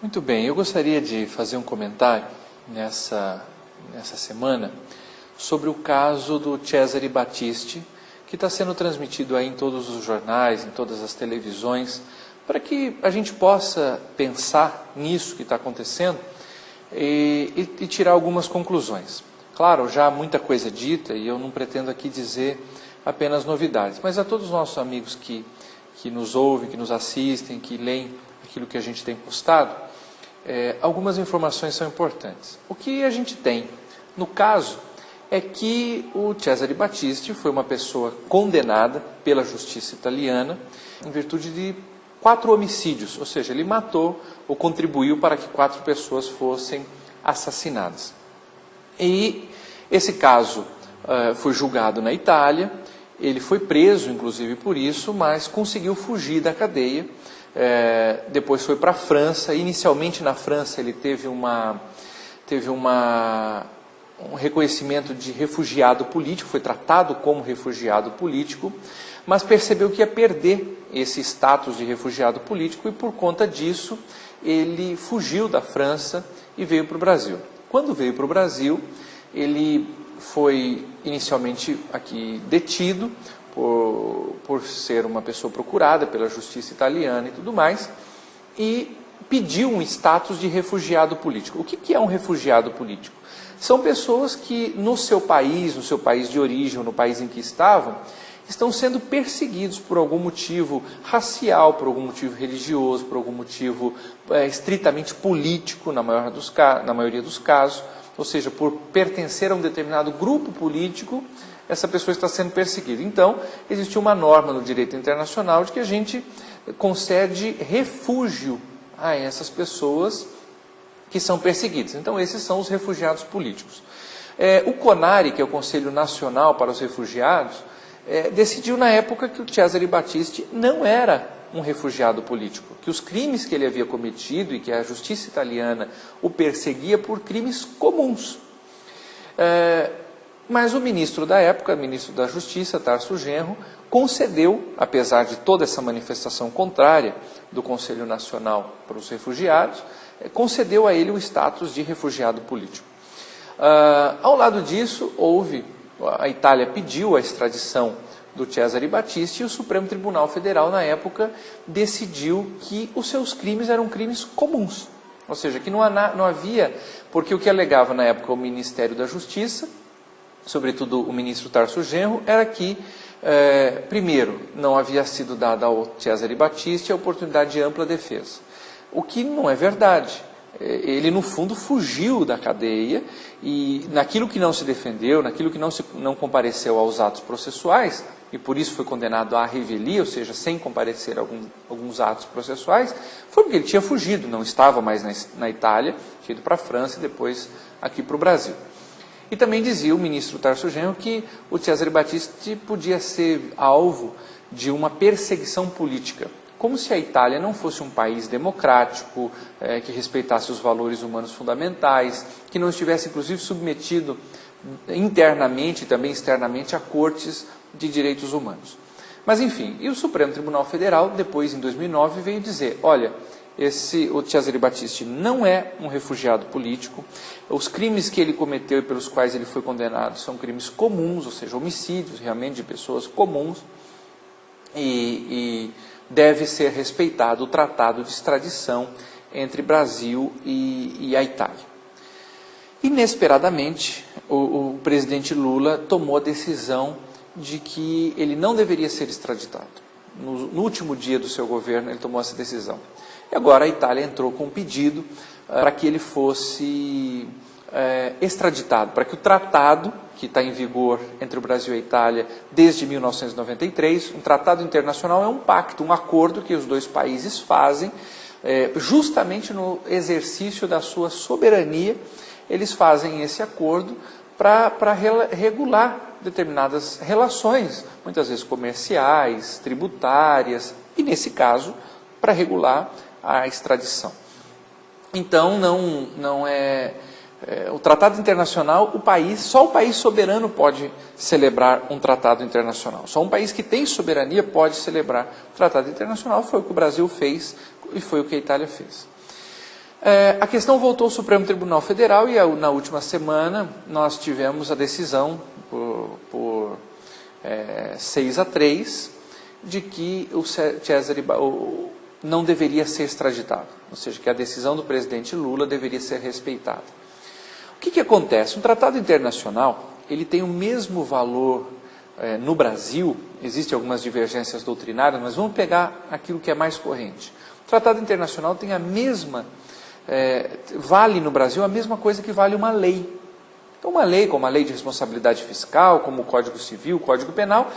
Muito bem, eu gostaria de fazer um comentário nessa semana sobre o caso do Cesare Battisti, que está sendo transmitido aí em todos os jornais, em todas as televisões, para que a gente possa pensar nisso que está acontecendo e tirar algumas conclusões. Claro, já há muita coisa dita e eu não pretendo aqui dizer apenas novidades, mas a todos os nossos amigos que nos ouvem, que nos assistem, que leem aquilo que a gente tem postado, algumas informações são importantes. O que a gente tem, no caso, é que o Cesare Battisti foi uma pessoa condenada pela justiça italiana em virtude de 4 homicídios, ou seja, ele matou ou contribuiu para que 4 pessoas fossem assassinadas. E esse caso foi julgado na Itália, ele foi preso, inclusive, por isso, mas conseguiu fugir da cadeia. Depois foi para a França. Inicialmente na França ele teve um reconhecimento de refugiado político, foi tratado como refugiado político, mas percebeu que ia perder esse status de refugiado político e por conta disso ele fugiu da França e veio para o Brasil. Quando veio para o Brasil, ele foi inicialmente aqui detido por ser uma pessoa procurada pela justiça italiana e tudo mais, e pediu um status de refugiado político. O que é um refugiado político? São pessoas que no seu país de origem, ou no país em que estão sendo perseguidos por algum motivo racial, por algum motivo religioso, por algum motivo estritamente político, na maioria dos casos, ou seja, por pertencer a um determinado grupo político, essa pessoa está sendo perseguida. Então, existe uma norma no direito internacional de que a gente concede refúgio a essas pessoas que são perseguidas. Então, esses são os refugiados políticos. O CONARE, que é o Conselho Nacional para os Refugiados, decidiu na época que o Cesare Battisti não era um refugiado político, que os crimes que ele havia cometido e que a justiça italiana o perseguia por crimes comuns. Mas o ministro da época, ministro da Justiça, Tarso Genro, concedeu, apesar de toda essa manifestação contrária do Conselho Nacional para os Refugiados, concedeu a ele o status de refugiado político. Ao lado disso, a Itália pediu a extradição do Cesare Battisti e o Supremo Tribunal Federal, na época, decidiu que os seus crimes eram crimes comuns. Ou seja, que não havia, porque o que alegava na época o Ministério da Justiça, sobretudo o ministro Tarso Genro, era que, primeiro, não havia sido dada ao Cesare Battisti a oportunidade de ampla defesa. O que não é verdade. Ele, no fundo, fugiu da cadeia e naquilo que não se defendeu, naquilo que não compareceu aos atos processuais, e por isso foi condenado à revelia, ou seja, sem comparecer a alguns atos processuais, foi porque ele tinha fugido, não estava mais na Itália, tinha ido para a França e depois aqui para o Brasil. E também dizia o ministro Tarso Genro que o Cesare Battisti podia ser alvo de uma perseguição política, como se a Itália não fosse um país democrático, que respeitasse os valores humanos fundamentais, que não estivesse inclusive submetido internamente e também externamente a cortes de direitos humanos. Mas enfim, e o Supremo Tribunal Federal, depois em 2009, veio dizer, olha, o Cesare Battisti não é um refugiado político, os crimes que ele cometeu e pelos quais ele foi condenado são crimes comuns, ou seja, homicídios realmente de pessoas comuns, e deve ser respeitado o tratado de extradição entre Brasil e a Itália. Inesperadamente, o presidente Lula tomou a decisão de que ele não deveria ser extraditado. No último dia do seu governo, ele tomou essa decisão. E agora a Itália entrou com um pedido para que ele fosse extraditado, para que o tratado que está em vigor entre o Brasil e a Itália desde 1993, um tratado internacional é um pacto, um acordo que os dois países fazem, justamente no exercício da sua soberania, eles fazem esse acordo para regular determinadas relações, muitas vezes comerciais, tributárias, e nesse caso, para regular a extradição. Então, o tratado internacional, só o país soberano pode celebrar um tratado internacional. Só um país que tem soberania pode celebrar o tratado internacional. Foi o que o Brasil fez e foi o que a Itália fez. A questão voltou ao Supremo Tribunal Federal e na última semana nós tivemos a decisão por 6-3 de que o Cesare não deveria ser extraditado, ou seja, que a decisão do presidente Lula deveria ser respeitada. O que acontece? Um tratado internacional, ele tem o mesmo valor no Brasil, existem algumas divergências doutrinárias, mas vamos pegar aquilo que é mais corrente. O tratado internacional tem a mesma, vale no Brasil a mesma coisa que vale uma lei. Então, uma lei, como a Lei de Responsabilidade Fiscal, como o Código Civil, o Código Penal,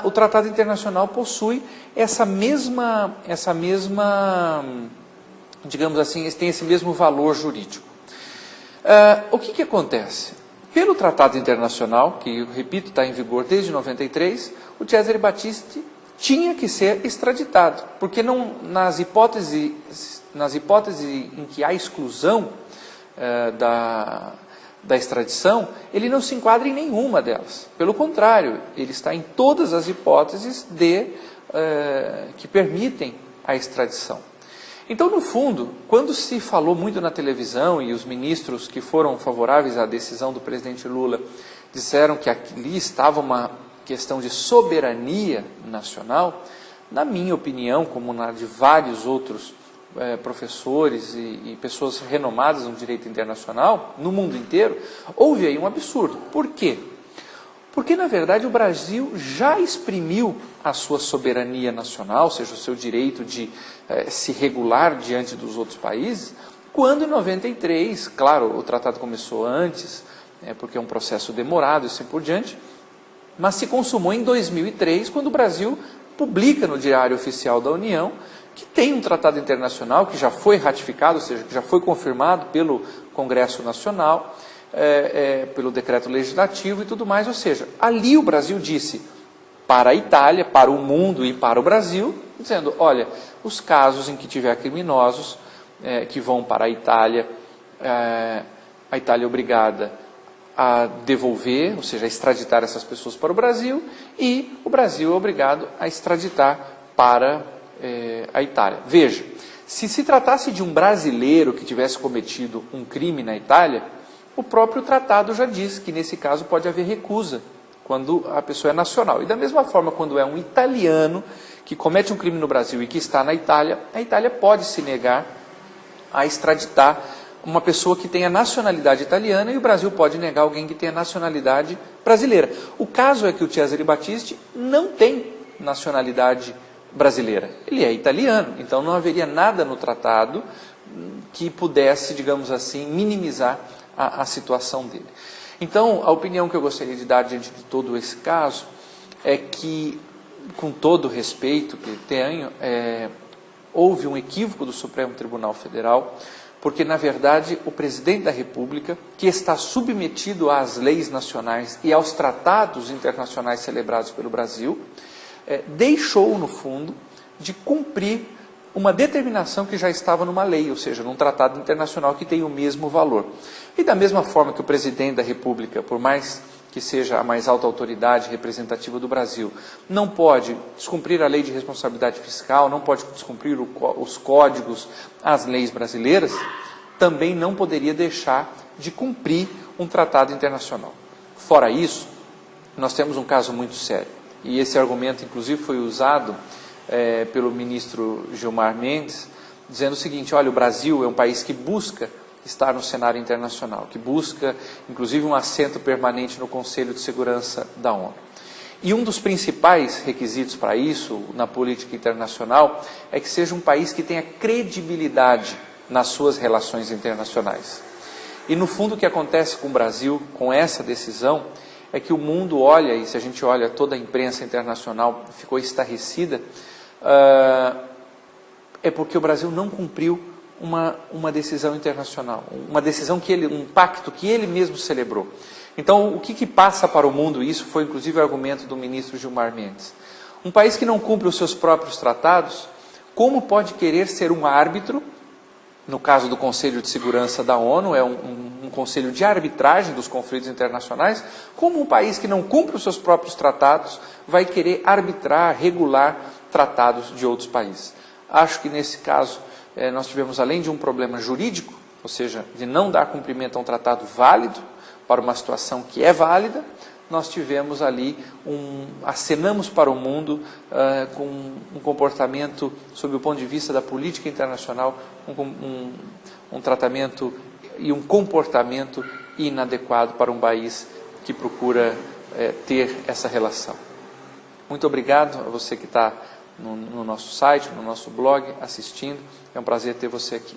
o Tratado Internacional possui essa mesma, digamos assim, tem esse mesmo valor jurídico. O que acontece? Pelo Tratado Internacional, que, eu repito, está em vigor desde 93, o Cesare Battisti tinha que ser extraditado, porque nas hipóteses em que há exclusão da extradição, ele não se enquadra em nenhuma delas. Pelo contrário, ele está em todas as hipóteses que permitem a extradição. Então, no fundo, quando se falou muito na televisão e os ministros que foram favoráveis à decisão do presidente Lula disseram que ali estava uma questão de soberania nacional, na minha opinião, como na de vários outros professores e pessoas renomadas no direito internacional, no mundo inteiro, houve aí um absurdo. Por quê? Porque, na verdade, o Brasil já exprimiu a sua soberania nacional, ou seja, o seu direito de se regular diante dos outros países, quando em 93, claro, o tratado começou antes, porque é um processo demorado e assim por diante, mas se consumou em 2003, quando o Brasil publica no Diário Oficial da União que tem um tratado internacional que já foi ratificado, ou seja, que já foi confirmado pelo Congresso Nacional, pelo decreto legislativo e tudo mais, ou seja, ali o Brasil disse para a Itália, para o mundo e para o Brasil, dizendo, olha, os casos em que tiver criminosos que vão para a Itália é obrigada a devolver, ou seja, a extraditar essas pessoas para o Brasil, e o Brasil é obrigado a extraditar para a Itália. Veja, se tratasse de um brasileiro que tivesse cometido um crime na Itália, o próprio tratado já diz que nesse caso pode haver recusa, quando a pessoa é nacional. E da mesma forma, quando é um italiano que comete um crime no Brasil e que está na Itália, a Itália pode se negar a extraditar uma pessoa que tenha nacionalidade italiana e o Brasil pode negar alguém que tenha nacionalidade brasileira. O caso é que o Cesare Battisti não tem nacionalidade brasileira. Ele é italiano, então não haveria nada no tratado que pudesse, digamos assim, minimizar a situação dele. Então, a opinião que eu gostaria de dar diante de todo esse caso é que, com todo o respeito que tenho, houve um equívoco do Supremo Tribunal Federal, porque, na verdade, o presidente da República, que está submetido às leis nacionais e aos tratados internacionais celebrados pelo Brasil, deixou, no fundo, de cumprir uma determinação que já estava numa lei, ou seja, num tratado internacional que tem o mesmo valor. E da mesma forma que o presidente da República, por mais que seja a mais alta autoridade representativa do Brasil, não pode descumprir a lei de responsabilidade fiscal, não pode descumprir os códigos, as leis brasileiras, também não poderia deixar de cumprir um tratado internacional. Fora isso, nós temos um caso muito sério, e esse argumento, inclusive, foi usado pelo ministro Gilmar Mendes, dizendo o seguinte, olha, o Brasil é um país que busca estar no cenário internacional, que busca, inclusive, um assento permanente no Conselho de Segurança da ONU. E um dos principais requisitos para isso, na política internacional, é que seja um país que tenha credibilidade nas suas relações internacionais. E, no fundo, o que acontece com o Brasil, com essa decisão, é que o mundo olha, e se a gente olha, toda a imprensa internacional ficou estarrecida, é porque o Brasil não cumpriu uma decisão internacional, uma decisão um pacto que ele mesmo celebrou. Então, o que passa para o mundo, isso foi inclusive o argumento do ministro Gilmar Mendes, um país que não cumpre os seus próprios tratados, como pode querer ser um árbitro, no caso do Conselho de Segurança da ONU, é um conselho de arbitragem dos conflitos internacionais, como um país que não cumpre os seus próprios tratados vai querer arbitrar, regular tratados de outros países. Acho que nesse caso nós tivemos, além de um problema jurídico, ou seja, de não dar cumprimento a um tratado válido para uma situação que é válida, nós tivemos ali acenamos para o mundo com um comportamento, sob o ponto de vista da política internacional, um tratamento e um comportamento inadequado para um país que procura ter essa relação. Muito obrigado a você que está no nosso site, no nosso blog, assistindo. É um prazer ter você aqui.